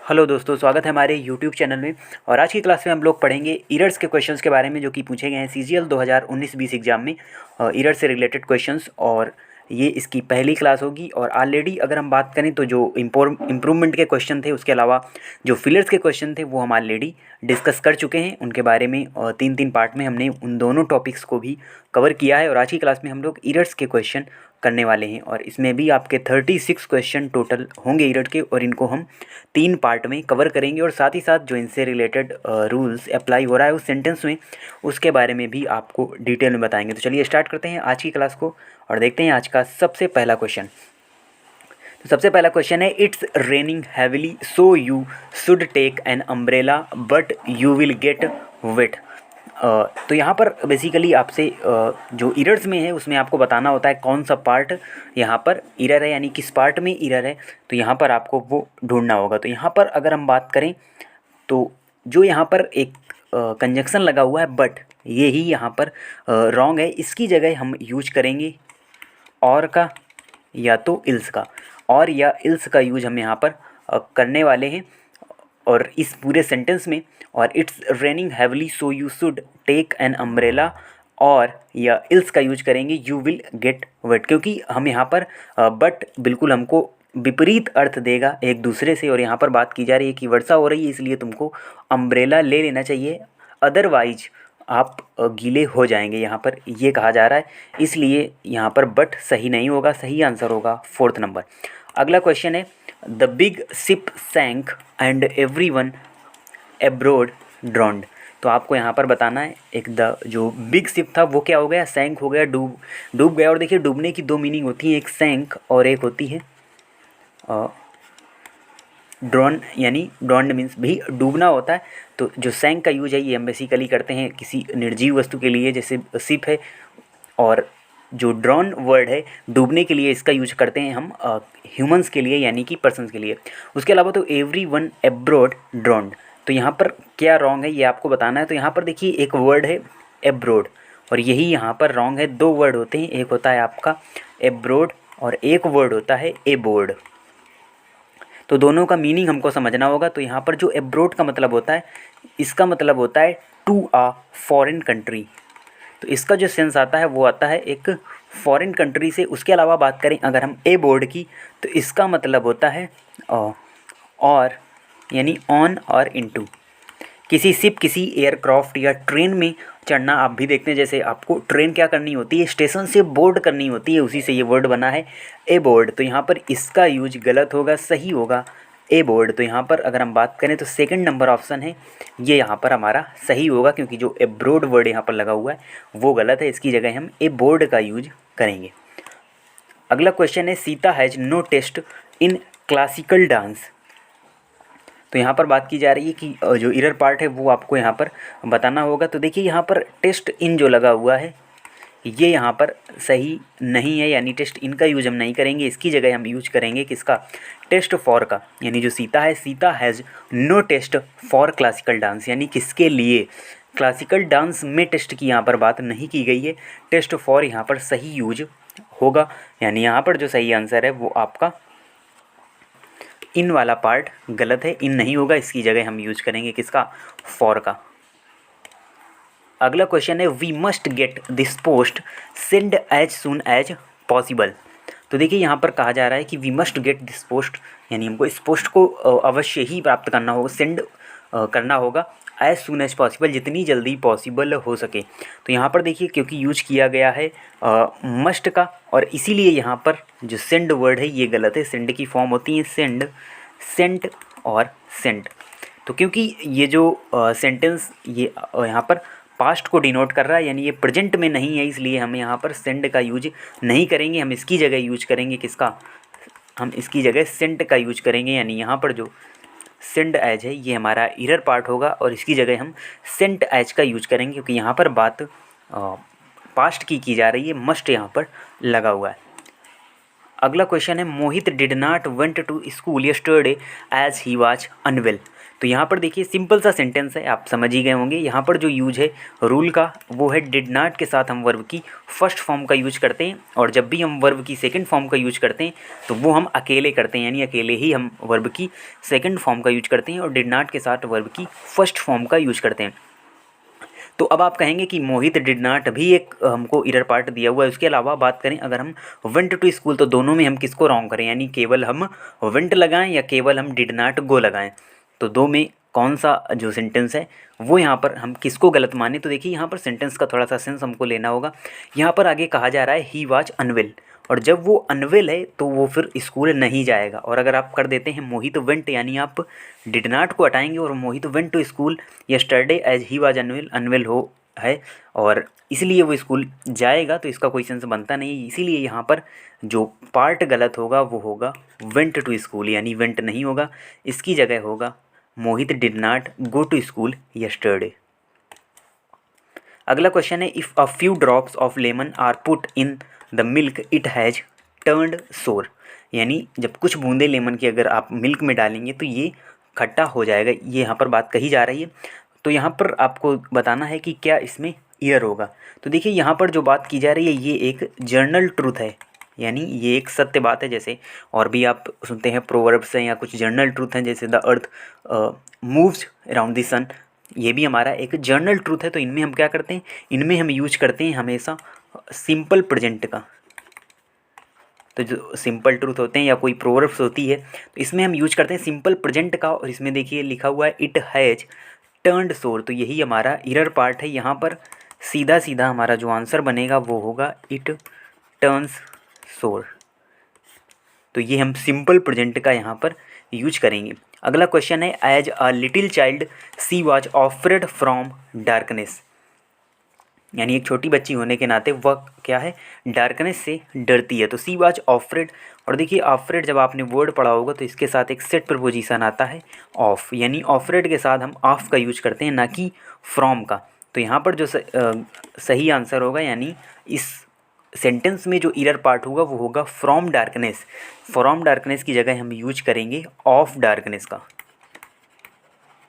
Hello दोस्तों, स्वागत है हमारे यूट्यूब चैनल में। और आज की क्लास में हम लोग पढ़ेंगे ईरर्स के क्वेश्चंस के बारे में जो कि पूछे गए हैं सीजीएल 2019-20 एग्जाम में। ईरर्स से रिलेटेड क्वेश्चंस, और ये इसकी पहली क्लास होगी। और ऑलरेडी अगर हम बात करें तो जो इम्प्रूवमेंट के क्वेश्चन थे, उसके अलावा जो फिलर्स के क्वेश्चन थे वो हम ऑलरेडी डिस्कस कर चुके हैं उनके बारे में। और तीन तीन पार्ट में हमने उन दोनों टॉपिक्स को भी कवर किया है। और आज की क्लास में हम लोग ईरर्स के क्वेश्चन करने वाले हैं, और इसमें भी आपके 36 क्वेश्चन टोटल होंगे ईरर के, और इनको हम 3 पार्ट में कवर करेंगे। और साथ ही साथ जो इनसे रिलेटेड रूल्स अप्लाई हो रहा है उस सेंटेंस में, उसके बारे में भी आपको डिटेल में बताएंगे। तो चलिए स्टार्ट करते हैं आज की क्लास को और देखते हैं आज का सबसे पहला क्वेश्चन। तो सबसे पहला क्वेश्चन है, it's raining heavily so you should take an umbrella but you will get wet. तो यहाँ पर बेसिकली आपसे जो इरर्स में है उसमें आपको बताना होता है कौन सा पार्ट यहाँ पर इरर है, यानी किस पार्ट में इरर है। तो यहाँ पर आपको वो ढूंढना होगा। तो यहाँ पर अगर हम बात करें तो जो यहाँ पर एक कंजक्शन लगा हुआ है बट, ये ही यहाँ पर रॉन्ग है। इसकी जगह हम यूज करेंगे और का या तो इल्स का, और या इल्स का यूज हम यहाँ पर करने वाले हैं और इस पूरे सेंटेंस में। और it's raining heavily so you should take an umbrella, और या इल्स का यूज करेंगे यू विल गेट वेट, क्योंकि हम यहाँ पर बट बिल्कुल हमको विपरीत अर्थ देगा एक दूसरे से। और यहाँ पर बात की जा रही है कि वर्षा हो रही है, इसलिए तुमको अम्ब्रेला ले लेना चाहिए, अदरवाइज आप गीले हो जाएंगे, यहाँ पर ये कहा जा रहा है। इसलिए यहाँ पर बट सही नहीं होगा, सही आंसर होगा 4th नंबर। अगला क्वेश्चन है, the big ship sank and everyone abroad drowned. तो आपको यहाँ पर बताना है एक जो बिग शिप था वो क्या हो गया, सैंक हो गया, डूब गया। और देखिए डूबने की दो मीनिंग होती है, एक सैंक और एक होती है ड्रॉन, यानी ड्रॉन्ड मीन्स भी डूबना होता है। तो जो सैंक का यूज है ये हम बेसिकली करते हैं किसी निर्जीव वस्तु के लिए, जैसे शिप है। और जो ड्रॉन वर्ड है डूबने के लिए, इसका यूज करते हैं हम ह्यूमंस के लिए, यानी कि पर्सन्स के लिए। उसके अलावा तो एवरी वन एब्रोड ड्रॉन्ड, तो यहाँ पर क्या रॉन्ग है ये आपको बताना है। तो यहाँ पर देखिए एक वर्ड है एब्रोड, और यही यहाँ पर रॉन्ग है। दो वर्ड होते हैं, एक होता है आपका एब्रोड और एक वर्ड होता है एबोर्ड। तो दोनों का मीनिंग हमको समझना होगा। तो यहाँ पर जो एब्रोड का मतलब होता है, इसका मतलब होता है टू अ फॉरेन कंट्री। तो इसका जो सेंस आता है वो आता है एक फॉरेन कंट्री से। उसके अलावा बात करें अगर हम ए बोर्ड की, तो इसका मतलब होता है और, यानी ऑन और इनटू। किसी शिप, किसी एयरक्राफ्ट या ट्रेन में चढ़ना आप भी देखते हैं, जैसे आपको ट्रेन क्या करनी होती है, स्टेशन से बोर्ड करनी होती है, उसी से ये वर्ड बना है ए बोर्ड। तो यहाँ पर इसका यूज गलत होगा, सही होगा ए बोर्ड। तो यहाँ पर अगर हम बात करें तो 2nd नंबर ऑप्शन है ये यहाँ पर हमारा सही होगा, क्योंकि जो एब्रोड वर्ड यहाँ पर लगा हुआ है वो गलत है। इसकी जगह हम ए बोर्ड का यूज करेंगे। अगला क्वेश्चन है, Sita has no taste in classical dance. तो यहाँ पर बात की जा रही है कि जो इरर पार्ट है वो आपको यहाँ पर बताना होगा। तो देखिए यहाँ पर टेस्ट इन जो लगा हुआ है ये यहाँ पर सही नहीं है, यानी टेस्ट इन का यूज हम नहीं करेंगे। इसकी जगह हम यूज करेंगे किसका, टेस्ट फॉर का। यानी जो सीता है, Sita has no taste for classical dance, यानी किसके लिए, क्लासिकल डांस में टेस्ट की यहाँ पर बात नहीं की गई है। टेस्ट फॉर यहाँ पर सही यूज होगा, यानी यहाँ पर जो सही आंसर है वो आपका इन वाला पार्ट गलत है, इन नहीं होगा। इसकी जगह हम यूज करेंगे किसका, फॉर का। अगला क्वेश्चन है, we must get this post send as soon as possible. तो देखिए यहाँ पर कहा जा रहा है कि we must get this post, यानी हमको इस पोस्ट को अवश्य ही प्राप्त करना होगा, सेंड करना होगा एज सुन एज पॉसिबल, जितनी जल्दी पॉसिबल हो सके। तो यहाँ पर देखिए क्योंकि यूज किया गया है मस्ट का, और इसीलिए यहाँ पर जो सेंड वर्ड है ये गलत है। सेंड की फॉर्म होती है सेंड, सेंट और सेंट। तो क्योंकि ये जो सेंटेंस ये यहाँ पर पास्ट को डिनोट कर रहा है, यानी ये प्रेजेंट में नहीं है, इसलिए हम यहाँ पर सेंड का यूज नहीं करेंगे। हम इसकी जगह यूज करेंगे किसका, हम इसकी जगह सेंट का यूज करेंगे। यानी यहाँ पर जो सेंड एज है ये हमारा इरर पार्ट होगा, और इसकी जगह हम सेंट एज का यूज करेंगे, क्योंकि यहाँ पर बात पास्ट की जा रही है, मस्ट यहाँ पर लगा हुआ है। अगला क्वेश्चन है, Mohit did not went to school yesterday as he was unwell. तो यहाँ पर देखिए सिंपल सा सेंटेंस है, आप समझ ही गए होंगे। यहाँ पर जो यूज है रूल का वो है डिड नॉट के साथ हम वर्ब की फर्स्ट फॉर्म का यूज करते हैं, और जब भी हम वर्ब की सेकंड फॉर्म का यूज करते हैं तो वो हम अकेले करते हैं, यानी अकेले ही हम वर्ब की सेकंड फॉर्म का यूज करते हैं और डिड नॉट के साथ वर्ब की फर्स्ट फॉर्म का यूज करते हैं। तो अब आप कहेंगे कि मोहित डिड नॉट भी एक हमको इरर पार्ट दिया हुआ है। उसके अलावा बात करें अगर हम वेंट टू स्कूल, तो दोनों में हम किसको रॉन्ग करें, यानी केवल हम वेंट लगाएं या केवल हम डिड नॉट गो लगाएं, तो दो में कौन सा जो सेंटेंस है वो यहाँ पर हम किसको गलत माने। तो देखिए यहाँ पर सेंटेंस का थोड़ा सा सेंस हमको लेना होगा। यहाँ पर आगे कहा जा रहा है ही वाज अनवेल, और जब वो अनवेल है तो वो फिर स्कूल नहीं जाएगा। और अगर आप कर देते हैं मोहित वेंट, यानी आप डिड नॉट को हटाएंगे और Mohit went to school yesterday as he was unwell, unwell हो है और इसलिए वो स्कूल जाएगा, तो इसका कोई सेंस बनता नहीं। इसीलिए यहाँ पर जो पार्ट गलत होगा वो होगा वेंट टू स्कूल, यानी वेंट नहीं होगा, इसकी जगह होगा Mohit did not go to school yesterday. अगला क्वेश्चन है if a few drops of lemon are put in the milk it has turned sour, यानी जब कुछ बूंदे लेमन की अगर आप मिल्क में डालेंगे तो ये खट्टा हो जाएगा, ये यहाँ पर बात कही जा रही है। तो यहाँ पर आपको बताना है कि क्या इसमें ईयर होगा। तो देखिए यहाँ पर जो बात की जा रही है ये एक जर्नल ट्रूथ है, यानी ये एक सत्य बात है। जैसे और भी आप सुनते हैं प्रोवर्ब्स हैं या कुछ जर्नल ट्रूथ हैं, जैसे the earth moves around the sun, ये भी हमारा एक जर्नल ट्रूथ है। तो इनमें हम क्या करते हैं, इनमें हम यूज करते हैं हमेशा सिंपल प्रेजेंट का। तो जो सिंपल ट्रूथ होते हैं या कोई प्रोवर्ब्स होती है तो इसमें हम यूज करते हैं सिंपल प्रेजेंट का, और इसमें देखिए लिखा हुआ है इट हैज़ टर्न्ड सोर, तो यही हमारा इरर पार्ट है। यहाँ पर सीधा सीधा हमारा जो आंसर बनेगा वो होगा इट टर्न्स सोर। तो ये हम सिंपल प्रेजेंट का यहाँ पर यूज करेंगे। अगला क्वेश्चन है as a little child she was afraid from darkness, यानी एक छोटी बच्ची होने के नाते वह क्या है, डार्कनेस से डरती है। तो सी वाज ऑफ्रेड, और देखिए ऑफ्रेड जब आपने वर्ड पढ़ा होगा तो इसके साथ एक सेट प्रपोजिशन आता है ऑफ, यानी ऑफ्रेड के साथ हम ऑफ का यूज करते हैं ना कि फ्रॉम का। तो यहाँ पर जो सही आंसर होगा, यानी इस सेंटेंस में जो इरर पार्ट होगा वो होगा फ्रॉम डार्कनेस। फ्रॉम डार्कनेस की जगह हम यूज करेंगे ऑफ डार्कनेस का,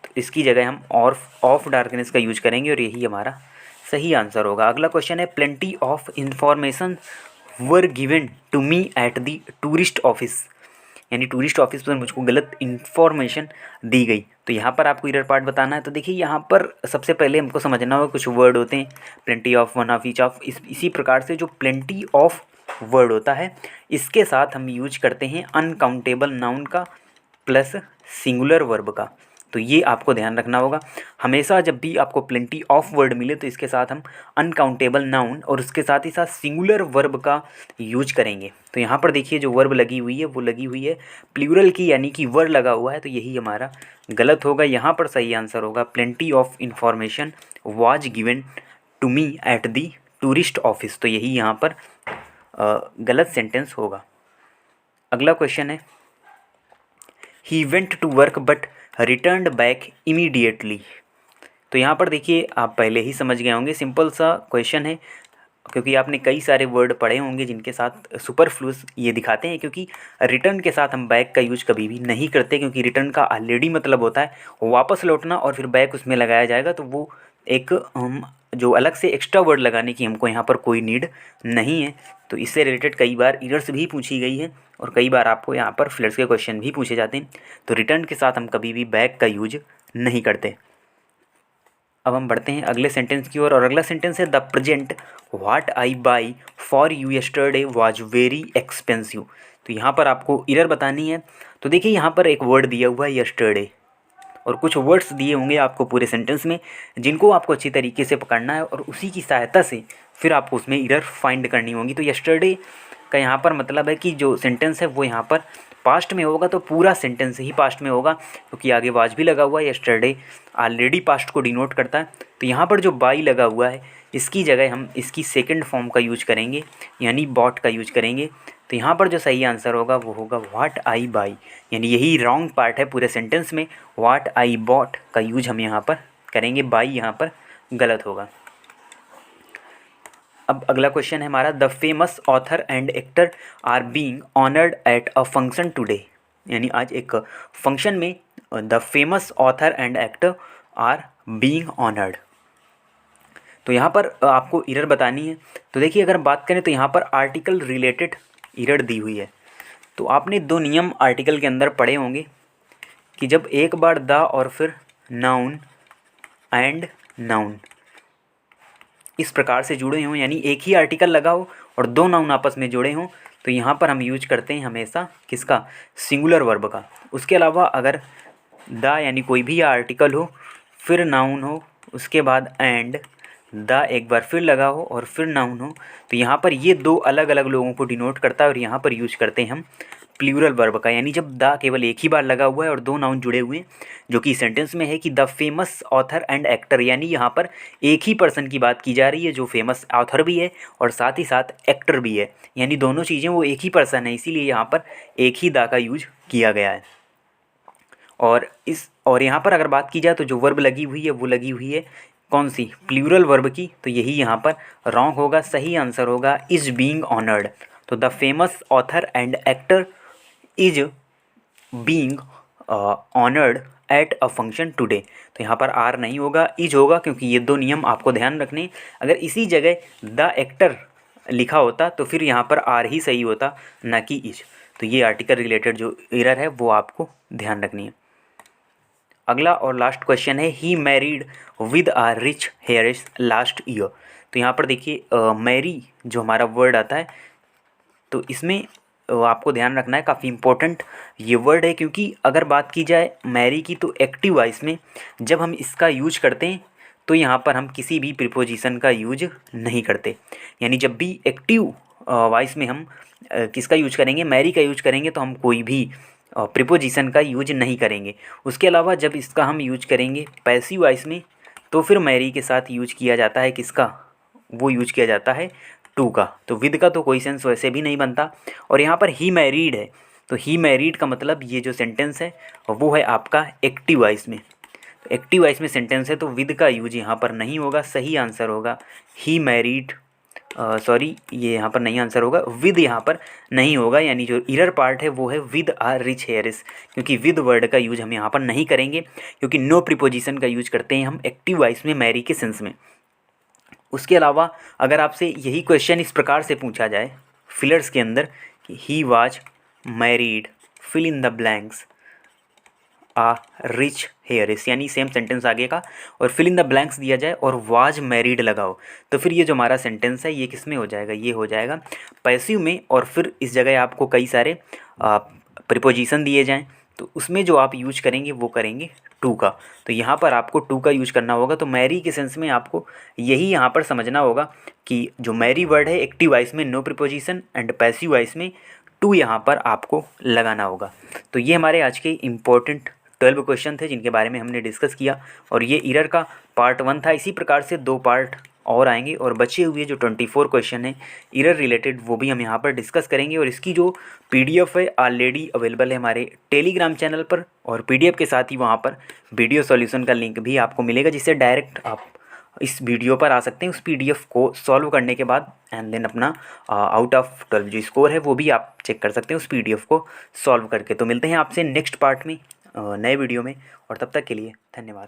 तो इसकी जगह हम ऑफ डार्कनेस का यूज करेंगे और यही हमारा सही आंसर होगा। अगला क्वेश्चन है plenty of information were given to me at the tourist office, यानी टूरिस्ट ऑफिस पर मुझको गलत इन्फॉर्मेशन दी गई। तो यहाँ पर आपको इरर पार्ट बताना है। तो देखिए यहाँ पर सबसे पहले हमको समझना होगा कुछ वर्ड होते हैं plenty of, one of, each of, इसी प्रकार से जो प्लेंटी ऑफ वर्ड होता है इसके साथ हम यूज करते हैं अनकाउंटेबल नाउन का प्लस सिंगुलर वर्ब का। तो ये आपको ध्यान रखना होगा, हमेशा जब भी आपको प्लेंटी ऑफ वर्ड मिले तो इसके साथ हम अनकाउंटेबल नाउन और उसके साथ ही साथ सिंगुलर वर्ब का यूज करेंगे। तो यहाँ पर देखिए जो वर्ब लगी हुई है वो लगी हुई है प्लूरल की, यानी कि वर लगा हुआ है, तो यही हमारा गलत होगा। यहाँ पर सही आंसर होगा plenty of information was given to me at the tourist office, तो यही यहाँ पर गलत सेंटेंस होगा। अगला क्वेश्चन है he went to work but returned back immediately. तो यहाँ पर देखिए आप पहले ही समझ गए होंगे, सिंपल सा क्वेश्चन है, क्योंकि आपने कई सारे वर्ड पढ़े होंगे जिनके साथ सुपरफ्लूस ये दिखाते हैं, क्योंकि रिटर्न के साथ हम बैक का यूज कभी भी नहीं करते, क्योंकि रिटर्न का ऑलरेडी मतलब होता है वापस लौटना और फिर बैक उसमें लगाया जाएगा, तो वो एक जो अलग से एक्स्ट्रा वर्ड लगाने की हमको यहाँ पर कोई नीड नहीं है। तो इससे रिलेटेड कई बार इरर्स भी पूछी गई है और कई बार आपको यहाँ पर फ्लड्स के क्वेश्चन भी पूछे जाते हैं। तो रिटर्न के साथ हम कभी भी बैक का यूज नहीं करते। अब हम बढ़ते हैं अगले सेंटेंस की ओर, और अगला सेंटेंस है the present what I by for you yesterday was very expensive. तो यहाँ पर आपको इरर बतानी है। तो देखिए यहाँ पर एक वर्ड दिया हुआ है यस्टरडे, और कुछ वर्ड्स दिए होंगे आपको पूरे सेंटेंस में जिनको आपको अच्छी तरीके से पकड़ना है और उसी की सहायता से फिर आपको उसमें इरर फाइंड करनी होगी। तो यस्टरडे का यहाँ पर मतलब है कि जो सेंटेंस है वो यहाँ पर पास्ट में होगा, तो पूरा सेंटेंस ही पास्ट में होगा, क्योंकि आगे वाज भी लगा हुआ है, यस्टरडे ऑलरेडी पास्ट को डिनोट करता है। तो यहाँ पर जो बाई लगा हुआ है इसकी जगह हम इसकी सेकंड फॉर्म का यूज करेंगे, यानी बॉट का यूज करेंगे। तो यहाँ पर जो सही आंसर होगा वो होगा व्हाट आई बाई, यानी यही रॉन्ग पार्ट है पूरे सेंटेंस में, व्हाट आई बॉट का यूज हम यहाँ पर करेंगे, बाई यहाँ पर गलत होगा। अब अगला क्वेश्चन है हमारा the famous author and actor are being honoured at a function today, यानी आज एक फंक्शन में the famous author and actor are being honoured. तो यहाँ पर आपको एरर बतानी है। तो देखिए अगर बात करें तो यहाँ पर आर्टिकल रिलेटेड एरर दी हुई है। तो आपने दो नियम आर्टिकल के अंदर पढ़े होंगे कि जब एक बार द और फिर नाउन एंड नाउन इस प्रकार से जुड़े हों, यानी एक ही आर्टिकल लगा हो और दो नाउन आपस में जुड़े हों, तो यहाँ पर हम यूज करते हैं हमेशा किसका, सिंगुलर वर्ब का। उसके अलावा अगर द यानी कोई भी आर्टिकल हो, फिर नाउन हो, उसके बाद एंड द एक बार फिर लगा हो और फिर नाउन हो, तो यहाँ पर ये दो अलग अलग लोगों को डिनोट करता है और यहाँ पर यूज करते हैं हम प्लूरल वर्ब का। यानी जब द केवल एक ही बार लगा हुआ है और दो नाउन जुड़े हुए हैं, जो कि सेंटेंस में है कि the famous author and actor, यानी यहाँ पर एक ही पर्सन की बात की जा रही है जो फेमस ऑथर भी है और साथ ही साथ एक्टर भी है, यानी दोनों चीज़ें वो एक ही पर्सन है, इसीलिए यहाँ पर एक ही द का यूज किया गया है। और यहाँ पर अगर बात की जाए तो जो वर्ब लगी हुई है वो लगी हुई है कौन सी, प्लूरल वर्ब की, तो यही यहाँ पर रॉन्ग होगा। सही आंसर होगा इज बीइंग ऑनर्ड। तो the famous author and actor is being honoured at a function today. तो यहाँ पर आर नहीं होगा, इज होगा, क्योंकि ये दो नियम आपको ध्यान रखने। अगर इसी जगह द एक्टर लिखा होता तो फिर यहाँ पर आर ही सही होता, ना कि इज। तो ये आर्टिकल रिलेटेड जो एरर है वो आपको ध्यान रखनी है। अगला और लास्ट क्वेश्चन है he married with a rich heirs last year. तो यहाँ पर देखिए मैरी जो हमारा वर्ड आता है, तो इसमें आपको ध्यान रखना है, काफ़ी इंपॉर्टेंट ये वर्ड है, क्योंकि अगर बात की जाए मैरी की तो एक्टिव वॉइस में जब हम इसका यूज करते हैं तो यहाँ पर हम किसी भी प्रीपोजिशन का यूज नहीं करते। यानी जब भी एक्टिव वॉइस में हम किसका यूज करेंगे, मैरी का यूज करेंगे, तो हम कोई भी प्रीपोजिशन का यूज नहीं करेंगे। उसके अलावा जब इसका हम यूज करेंगे पैसिव वॉइस में, तो फिर मैरी के साथ यूज किया जाता है किसका, वो यूज किया जाता है टू का। तो विद का तो कोई सेंस वैसे भी नहीं बनता। और यहाँ पर ही मैरिड है, तो ही मैरिड का मतलब ये जो सेंटेंस है वो है आपका एक्टिव वॉइस में। तो एक्टिव वॉइस में सेंटेंस है तो विद का यूज यहाँ पर नहीं होगा। सही आंसर होगा ही मैरिड, सॉरी ये यहाँ पर नहीं आंसर होगा, विद यहाँ पर नहीं होगा। यानी जो एरर पार्ट है वो है विद आ रिच हेयर्स, क्योंकि विद वर्ड का यूज हम यहाँ पर नहीं करेंगे, क्योंकि नो प्रीपोजिशन का यूज करते हैं हम एक्टिव वॉइस में मैरी के सेंस में। उसके अलावा अगर आपसे यही क्वेश्चन इस प्रकार से पूछा जाए फिलर्स के अंदर कि he was married fill in the blanks a rich heiress, यानी सेम सेंटेंस आगे का और फिल इन द ब्लैंक्स दिया जाए और वाज मैरिड लगाओ, तो फिर ये जो हमारा सेंटेंस है ये किस में हो जाएगा, ये हो जाएगा पैसिव में। और फिर इस जगह आपको कई सारे प्रीपोजिशन दिए जाएं, तो उसमें जो आप यूज करेंगे वो करेंगे टू का। तो यहाँ पर आपको टू का यूज करना होगा। तो मैरी के सेंस में आपको यही यहाँ पर समझना होगा कि जो मैरी वर्ड है एक्टिव वॉइस में no preposition and passive voice में टू यहाँ पर आपको लगाना होगा। तो ये हमारे आज के इम्पोर्टेंट 12 क्वेश्चन थे जिनके बारे में हमने डिस्कस किया, और ये एरर का पार्ट 1 था। इसी प्रकार से 2 पार्ट और आएंगे और बचे हुए जो 24 क्वेश्चन हैं एरर रिलेटेड वो भी हम यहाँ पर डिस्कस करेंगे। और इसकी जो PDF है ऑलरेडी अवेलेबल है हमारे टेलीग्राम चैनल पर, और PDF के साथ ही वहाँ पर वीडियो सॉल्यूशन का लिंक भी आपको मिलेगा, जिससे डायरेक्ट आप इस वीडियो पर आ सकते हैं। उस PDF को सॉल्व करने के बाद एंड देन अपना आउट ऑफ 12 जो स्कोर है वो भी आप चेक कर सकते हैं उस PDF को सॉल्व करके। तो मिलते हैं आपसे नेक्स्ट पार्ट में नए वीडियो में, और तब तक के लिए धन्यवाद।